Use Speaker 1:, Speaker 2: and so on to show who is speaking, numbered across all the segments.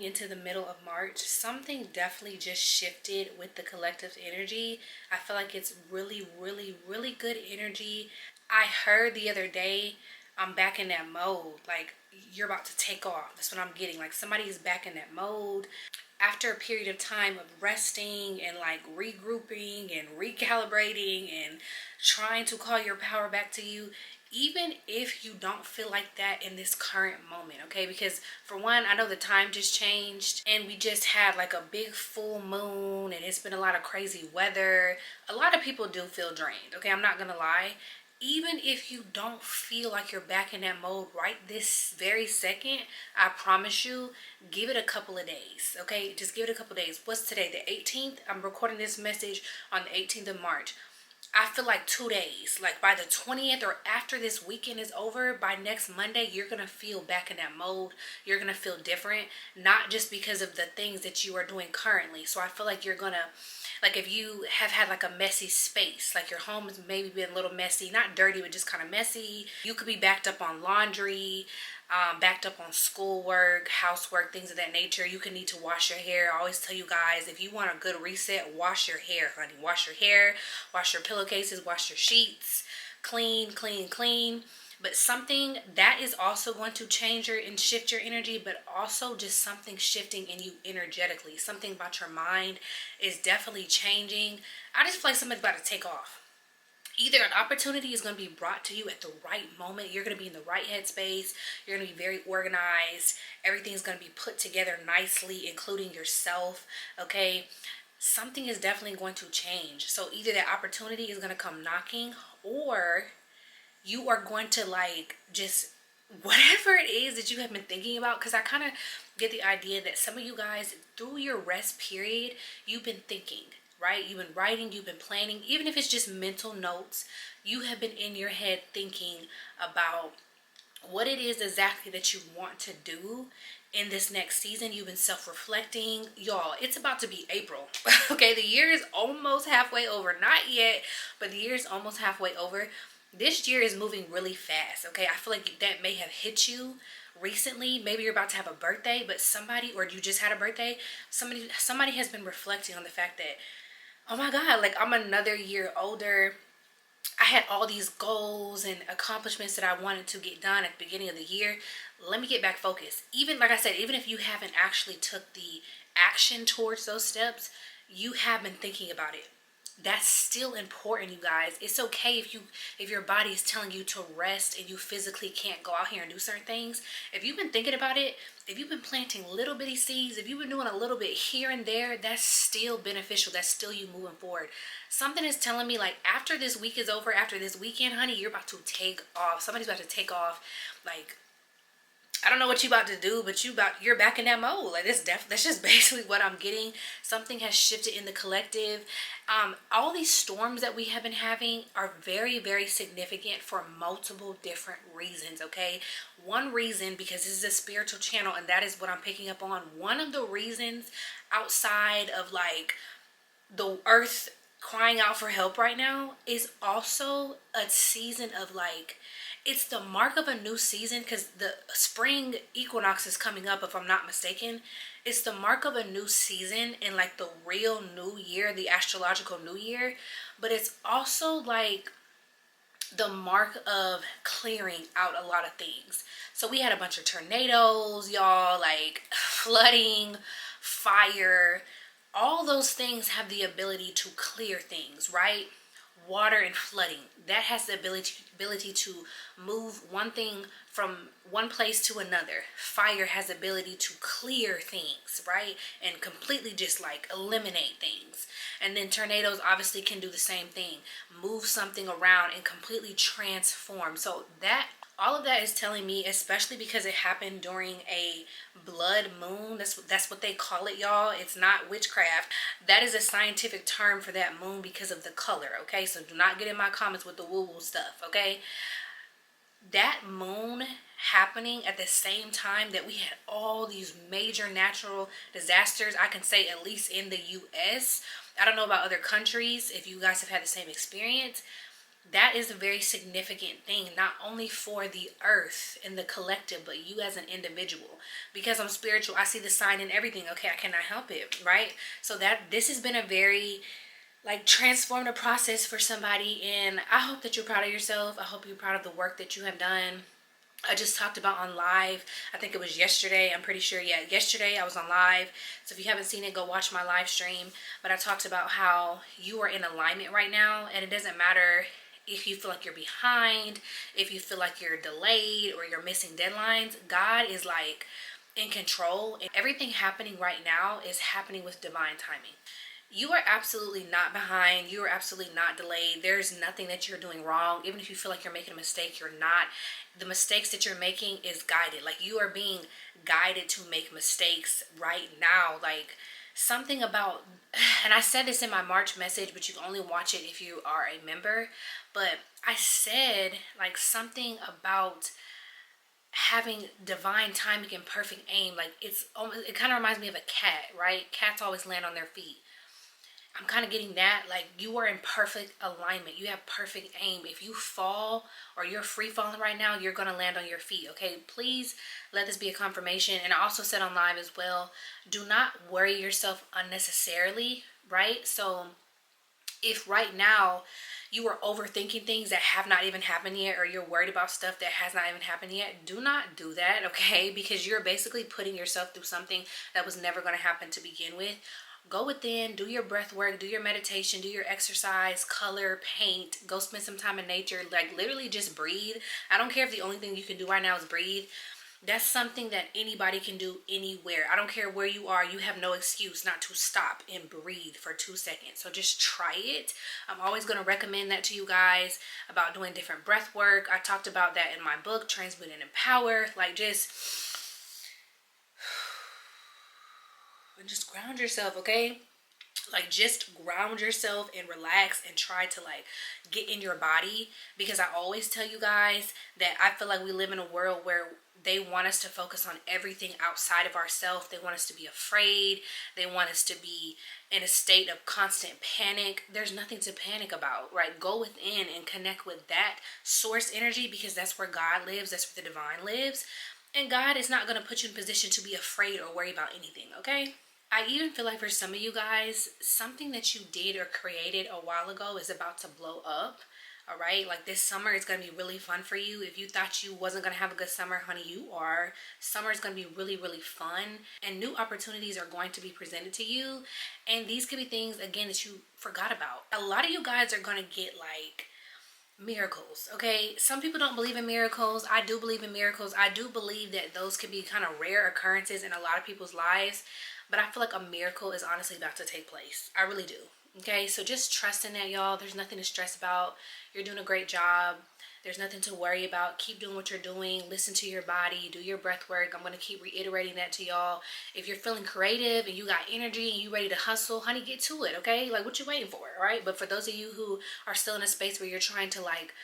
Speaker 1: into the middle of March, something definitely just shifted with the collective energy. I feel like it's really, really, really good energy. I heard the other day, I'm back in that mode. Like, you're about to take off. That's what I'm getting. Like, somebody is back in that mode after a period of time of resting and like regrouping and recalibrating and trying to call your power back to you. Even if you don't feel like that in this current moment, okay? Because for one, I know the time just changed and we just had like a big full moon and it's been a lot of crazy weather. A lot of people do feel drained, okay? I'm not gonna lie. Even if you don't feel like you're back in that mode right this very second, I promise you, give it a couple of days, okay? Just give it a couple of days. What's today, the 18th? I'm recording this message on the 18th of March. I feel like 2 days, like by the 20th or after this weekend is over, by next Monday, you're going to feel back in that mode. You're going to feel different, not just because of the things that you are doing currently. So I feel like you're going to, like if you have had like a messy space, like your home has maybe been a little messy, not dirty, but just kind of messy. You could be backed up on laundry, backed up on schoolwork, housework, things of that nature. You can need to wash your hair. I always tell you guys, if you want a good reset, wash your hair, honey. Wash your hair, wash your pillowcases, wash your sheets. Clean, clean, clean. But something that is also going to change your and shift your energy, but also just something shifting in you energetically. Something about your mind is definitely changing. I just feel like somebody's about to take off. Either an opportunity is going to be brought to you at the right moment. You're going to be in the right headspace. You're going to be very organized. Everything's going to be put together nicely, including yourself. Okay. Something is definitely going to change. So either that opportunity is going to come knocking, or you are going to like just whatever it is that you have been thinking about. Because I kind of get the idea that some of you guys, through your rest period, you've been thinking, right? You've been writing, you've been planning, even if it's just mental notes. You have been in your head thinking about what it is exactly that you want to do in this next season. You've been self-reflecting. Y'all, it's about to be April. Okay, the year is almost halfway over. Not yet, but the year is almost halfway over. This year is moving really fast. Okay, I feel like that may have hit you recently. Maybe you're about to have a birthday, but somebody, or you just had a birthday, somebody has been reflecting on the fact that, oh my God, like I'm another year older. I had all these goals and accomplishments that I wanted to get done at the beginning of the year. Let me get back focused. Even like I said, even if you haven't actually took the action towards those steps, you have been thinking about it. That's still important, you guys. It's okay if your body is telling you to rest and you physically can't go out here and do certain things. If you've been thinking about it, if you've been planting little bitty seeds, if you've been doing a little bit here and there, that's still beneficial. That's still you moving forward. Something is telling me like after this week is over, after this weekend, honey, you're about to take off. Somebody's about to take off. Like, I don't know what you about to do, but you're back in that mode. Like that's just basically what I'm getting. Something has shifted in the collective. All these storms that we have been having are very, very significant for multiple different reasons. Okay, one reason, because this is a spiritual channel, and that is what I'm picking up on. One of the reasons, outside of like the earth crying out for help right now, is also a season of like, it's the mark of a new season, because the spring equinox is coming up, if I'm not mistaken. It's the mark of a new season in like the real new year, the astrological new year. But it's also like the mark of clearing out a lot of things. So we had a bunch of tornadoes, y'all, like flooding, fire. All those things have the ability to clear things, right? Water and flooding, that has the ability to move one thing from one place to another. Fire has the ability to clear things, right? And completely just like eliminate things. And then tornadoes obviously can do the same thing, move something around and completely transform. So that, all of that is telling me, especially because it happened during a blood moon. That's what they call it, y'all. It's not witchcraft. That is a scientific term for that moon because of the color, okay? So do not get in my comments with the woo-woo stuff, okay? That moon happening at the same time that we had all these major natural disasters, I can say at least in the US. I don't know about other countries, if you guys have had the same experience. That is a very significant thing, not only for the earth and the collective, but you as an individual. Because I'm spiritual, I see the sign in everything. Okay, I cannot help it, right? So that this has been a very like transformative process for somebody, and I hope that you're proud of yourself. I hope you're proud of the work that you have done. I just talked about on live. I think it was yesterday. I'm pretty sure. Yeah, yesterday I was on live. So if you haven't seen it, go watch my live stream. But I talked about how you are in alignment right now, and it doesn't matter if you feel like you're behind, if you feel like you're delayed or you're missing deadlines. God is like in control, and everything happening right now is happening with divine timing. You are absolutely not behind. You are absolutely not delayed. There's nothing that you're doing wrong. Even if you feel like you're making a mistake, you're not. The mistakes that you're making is guided. Like, you are being guided to make mistakes right now. Like, something about, and I said this in my March message, but you can only watch it if you are a member. But I said like something about having divine timing and perfect aim. Like, it's almost, it kind of reminds me of a cat, right? Cats always land on their feet. I'm kind of getting that. Like, you are in perfect alignment. You have perfect aim. If you fall or you're free falling right now, you're going to land on your feet. Okay, please let this be a confirmation. And I also said on live as well, do not worry yourself unnecessarily, right? So if right now you are overthinking things that have not even happened yet, or you're worried about stuff that has not even happened yet, do not do that, okay? Because you're basically putting yourself through something that was never going to happen to begin with. Go within, do your breath work, do your meditation, do your exercise, color, paint, go spend some time in nature. Like, literally just breathe. I don't care if the only thing you can do right now is breathe. That's something that anybody can do anywhere. I don't care where you are. You have no excuse not to stop and breathe for 2 seconds. So just try it. I'm always going to recommend that to you guys about doing different breath work. I talked about that in my book, Transmute Empower. Like, just ground yourself, okay? Like, just ground yourself and relax and try to like get in your body. Because I always tell you guys that I feel like we live in a world where they want us to focus on everything outside of ourselves. They want us to be afraid. They want us to be in a state of constant panic. There's nothing to panic about, right? Go within and connect with that source energy, because that's where God lives. That's where the divine lives. And God is not going to put you in position to be afraid or worry about anything, okay? I even feel like for some of you guys, something that you did or created a while ago is about to blow up. All right, like this summer is going to be really fun for you. If you thought you wasn't going to have a good summer, honey, you are. Summer is going to be really, really fun, and new opportunities are going to be presented to you. And these could be things, again, that you forgot about. A lot of you guys are going to get like miracles, okay? Some people don't believe in miracles. I do believe in miracles. I do believe that those could be kind of rare occurrences in a lot of people's lives. But I feel like a miracle is honestly about to take place. I really do. Okay, so just trust in that, y'all. There's nothing to stress about. You're doing a great job. There's nothing to worry about. Keep doing what you're doing. Listen to your body. Do your breath work. I'm going to keep reiterating that to y'all. If you're feeling creative and you got energy and you ready to hustle, honey, get to it, okay? Like, what you waiting for, right? But for those of you who are still in a space where you're trying to like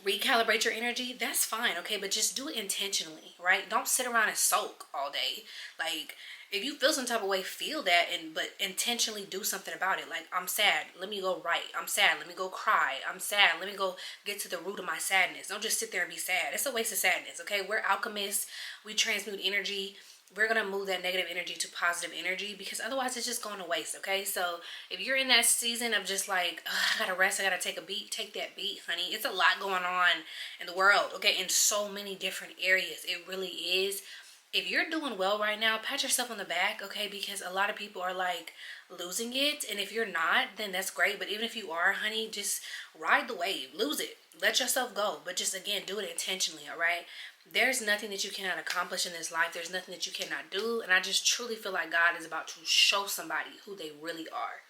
Speaker 1: recalibrate your energy, that's fine, okay? But just do it intentionally, right? Don't sit around and sulk all day. Like, if you feel some type of way, feel that, but intentionally do something about it. Like, I'm sad, let me go write. I'm sad, let me go cry. I'm sad, let me go get to the root of my sadness. Don't just sit there and be sad. It's a waste of sadness, okay? We're alchemists. We transmute energy. We're going to move that negative energy to positive energy, because otherwise it's just going to waste, okay? So if you're in that season of just like, I got to rest, I got to take a beat, take that beat, honey. It's a lot going on in the world, okay? In so many different areas. It really is. If you're doing well right now, pat yourself on the back, okay? Because a lot of people are like losing it. And if you're not, then that's great. But even if you are, honey, just ride the wave. Lose it. Let yourself go. But just, again, do it intentionally, all right? There's nothing that you cannot accomplish in this life. There's nothing that you cannot do. And I just truly feel like God is about to show somebody who they really are.